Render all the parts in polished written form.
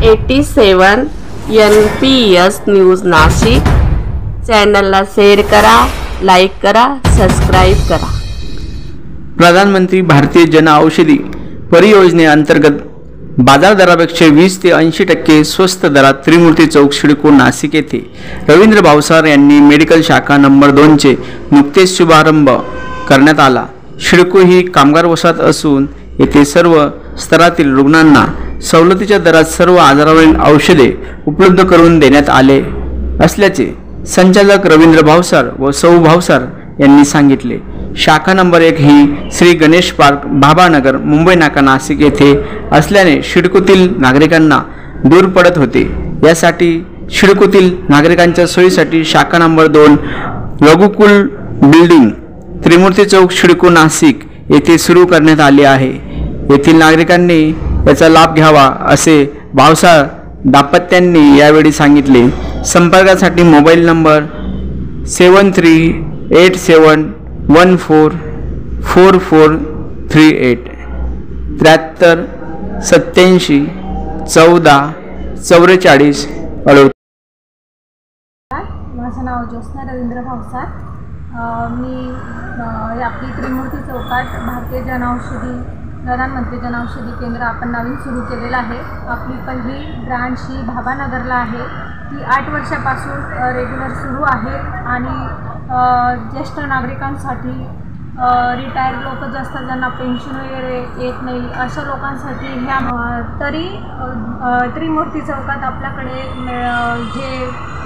87 NPS news Nashik चॅनलला share करा, like करा, सबस्क्राईब करा। प्रधानमंत्री भारतीय जन औषधी परियोजनेअंतर्गत बाजार दरापेक्षा 20 ते 80% स्वस्त दरात त्रिमूर्ती चौक सिडको नाशिक येथे रवींद्र भावसार यांनी मेडिकल शाखा नंबर 2 चे नुकतेच शुभारंभ करण्यात आला। सिडको ही कामगार वसाहत असून येथे सर्व स्तरातील रुग्णांना सवलतीच्या दरात सर्व आजारावरील औषधे उपलब्ध करून देण्यात आले असल्याचे संचालक रवींद्र भावसार व सौ भावसार यांनी सांगितले। शाखा नंबर 1 ही श्री गणेश पार्क, भाभानगर, मुंबई नाका, नाशिक येथे असल्याने सिडकोतील नागरिकांना दूर पडत होते। यासाठी सिडकोतील नागरिकांच्या सोयीसाठी शाखा नंबर 2 रघुकुल बिल्डिंग, त्रिमूर्ती चौक, सिडको नाशिक येथे सुरू करण्यात आले आहे। येथील नागरिकांनी याचा लाभ घ्यावा असे भावसार दाम्पत्यांनी यावेळी सांगितले। संपर्कासाठी मोबाईल नंबर 7387144438 73 87 14 44 38। माझं नाव ज्योत्स्ना रवींद्र भावसार। मी आपली त्रिमूर्ती चौकात भारतीय जनऔषधी प्रधानमंत्री जनऔषधी केंद्र आपण नवीन सुरू केलेलं आहे। आपली पहिली ब्रांच ही भाभानगरला आहे। ती 8 वर्षापासून रेग्युलर सुरू आहे आणि ज्येष्ठ नागरिकांसाठी, रिटायर्ड लोक जास्त ज्यांना पेन्शन वगैरे येत नाही अशा लोकांसाठी ह्या तरी त्रिमूर्ती चौकात आपल्याकडे जे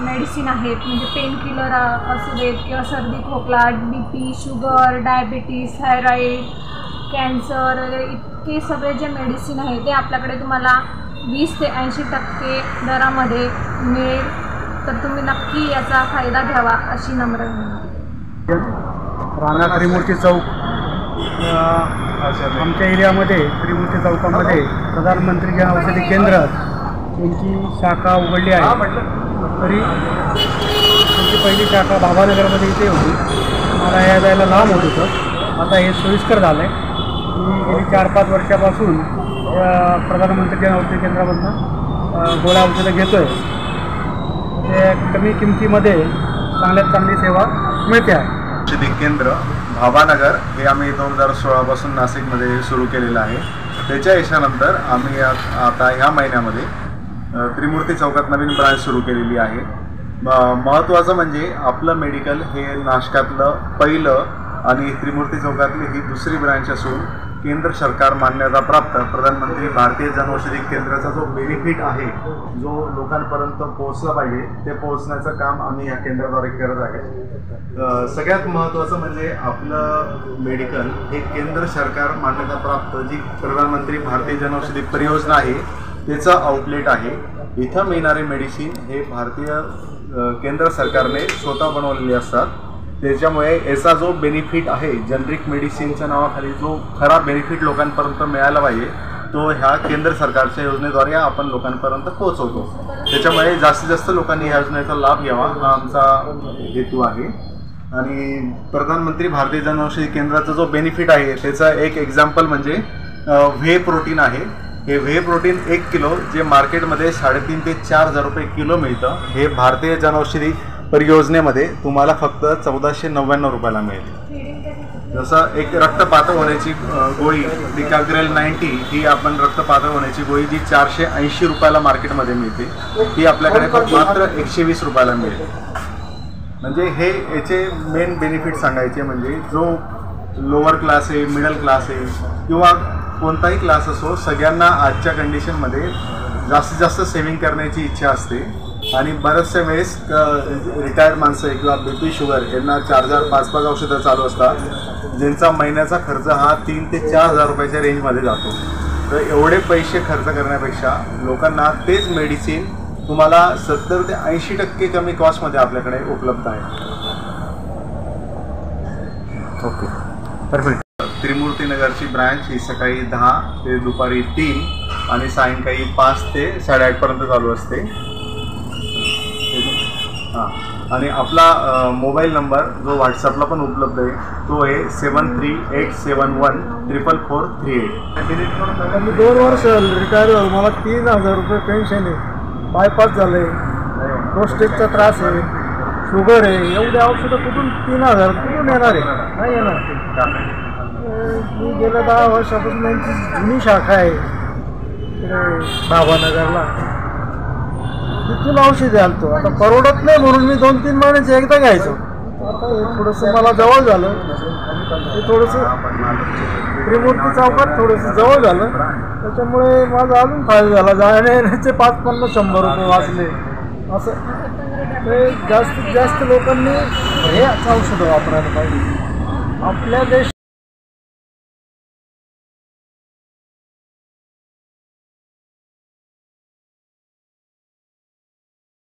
मेडिसिन आहेत म्हणजे पेन किलर असू देत किंवा सर्दी खोकला, BP, sugar, diabetes, thyroid, cancer वगैरे इतके सगळे जे मेडिसिन आहे ते आपल्याकडे तुम्हाला 20 ते 80% दरामध्ये मिळेल। तर तुम्ही नक्की याचा फायदा घ्यावा अशी नम्र विनंती। राणा त्रिमूर्ती चौक आमच्या एरियामध्ये त्रिमूर्ती चौकामध्ये प्रधानमंत्री जन औषधी केंद्र यांची शाखा उघडली आहे। तरी त्यांची पहिली शाखा भाभानगरमध्ये इथे होती। मला या जायला लांब होत होतं, आता हे सोयीस्कर झालं आहे। मी गेली 4-5 वर्षापासून प्रधानमंत्री जन औषधी केंद्रामधून गोळ्या औषधं घेतो आहे। ते कमी किमतीमध्ये चांगल्यात चांगली सेवा मिळते आहे। औषधी केंद्र भाभानगर हे आम्ही 2016 पासून नाशिकमध्ये सुरू केलेलं आहे। त्याच्या यशानंतर आम्ही आता ह्या महिन्यामध्ये त्रिमूर्ती चौकात नवीन ब्रांच सुरू केलेली आहे। महत्त्वाचं म्हणजे आपलं मेडिकल हे नाशकातलं पहिलं आणि त्रिमूर्ती चौकातली ही दुसरी ब्रांच असून केंद्र सरकार मान्यता प्राप्त प्रधानमंत्री भारतीय जनऔषधी केंद्राचा जो बेनिफिट आहे, जो लोकांपर्यंत पोहोचला पाहिजे, ते पोहोचण्याचं काम आम्ही या केंद्राद्वारे करत आहे। सगळ्यात महत्त्वाचं म्हणजे आपलं मेडिकल हे केंद्र सरकार मान्यता प्राप्त जी प्रधानमंत्री भारतीय जनऔषधी परियोजना आहे त्याचं आउटलेट आहे। इथं मिळणारे मेडिसिन हे भारतीय केंद्र सरकारने स्वतः बनवलेले असतात। त्याच्यामुळे याचा जो बेनिफिट आहे, जनरिक मेडिसिनच्या नावाखाली जो खरा बेनिफिट लोकांपर्यंत मिळाला पाहिजे, तो ह्या केंद्र सरकारच्या योजनेद्वारे आपण लोकांपर्यंत पोहोचवतो। त्याच्यामुळे जास्तीत जास्त लोकांनी ह्या योजनेचा लाभ घ्यावा हा आमचा हेतू आहे। आणि प्रधानमंत्री भारतीय जनऔषधी केंद्राचा जो बेनिफिट आहे त्याचा एक एक्झाम्पल म्हणजे व्हे प्रोटीन आहे। हे व्हे प्रोटीन 1 किलो जे मार्केटमध्ये 3.5 ते 4,000 रुपये किलो मिळतं, हे भारतीय जनऔषधी परियोजनेमध्ये तुम्हाला फक्त 1499 रुपयाला मिळेल। जसं एक रक्त पातळ होण्याची गोळी डिकाग्रेल 90 ही आपण रक्त पातळ होण्याची गोळी जी 480 रुपयाला मार्केटमध्ये मिळते, ती आपल्याकडे मात्र 120 रुपयाला मिळेल। म्हणजे हे याचे मेन बेनिफिट सांगायचे म्हणजे जो लोअर क्लास आहे, मिडल क्लास आहे किंवा कोणताही क्लास असो, सगळ्यांना आजच्या कंडिशनमध्ये जास्तीत जास्त सेविंग करण्याची इच्छा असते। आणि बऱ्याचशा वेळेस रिटायर्ड माणसं आहे किंवा BP, शुगर यांना 4,000-5,000 औषधं चालू असतात, ज्यांचा महिन्याचा खर्च हा 3,000 ते 4,000 रुपयाच्या रेंजमध्ये जातो। तर एवढे पैसे खर्च करण्यापेक्षा लोकांना तेच मेडिसिन तुम्हाला 70 ते 80% कमी कॉस्टमध्ये आपल्याकडे उपलब्ध आहे। Okay, perfect. त्रिमूर्ती नगरची ब्रांच ही सकाळी 10 ते दुपारी 3 आणि सायंकाळी 5 ते 8:30 पर्यंत चालू असते। हां। आणि आपला मोबाईल नंबर जो व्हॉट्सअपला पण उपलब्ध आहे तो आहे 7387144438. मी 2 वर्ष रिटायर झालो. मला 3000 रुपये पेन्शन आहे. बायपास झालं आहे, प्रोस्टेटचा त्रास आहे, शुगर आहे. एवढे औषधं कुठून 3000 कुठून येणार आहे? नाही येणार. मी गेल्या 10 वर्षापासून त्यांची जुनी शाखा आहे इकडे भावानगरला. तिथून औषधे आणतो. आता परवडत नाही म्हणून मी 2-3 महिन्याचे एकदा घ्यायचो. आता हे थोडंसं मला जवळ झालं, ते थोडंसं त्रिमूर्ती चौकात थोडंसं जवळ झालं, त्याच्यामुळे माझा अजून फायदा झाला. जाण्या येण्याचे 5-50-100 रुपये वाचले. असं ते जास्तीत जास्त लोकांनी हे औषधं वापरायला पाहिजे. आपल्या देश